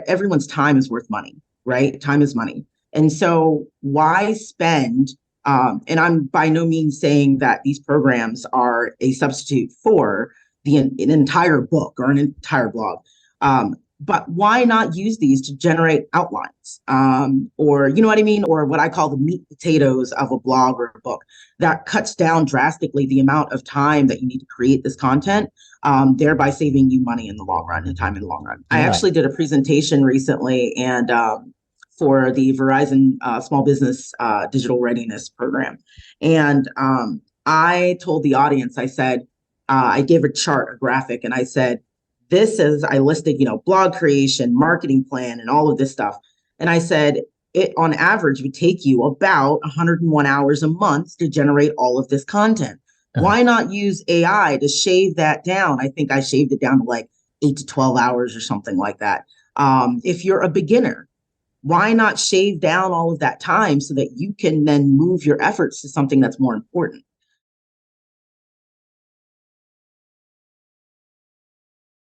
everyone's time is worth money, right? Time is money. And so why spend, and I'm by no means saying that these programs are a substitute for an entire book or an entire blog. But why not use these to generate outlines, or you know what I mean, or what I call the meat potatoes of a blog or a book that cuts down drastically the amount of time that you need to create this content, thereby saving you money in the long run and time in the long run. I Yeah. actually did a presentation recently, and for the Verizon Small Business Digital Readiness Program, and I told the audience, I said, I gave a chart, a graphic, and I said, this is, I listed, blog creation, marketing plan, and all of this stuff. And I said, it on average would take you about 101 hours a month to generate all of this content. Why not use AI to shave that down? I think I shaved it down to like 8 to 12 hours or something like that. If you're a beginner, why not shave down all of that time so that you can then move your efforts to something that's more important?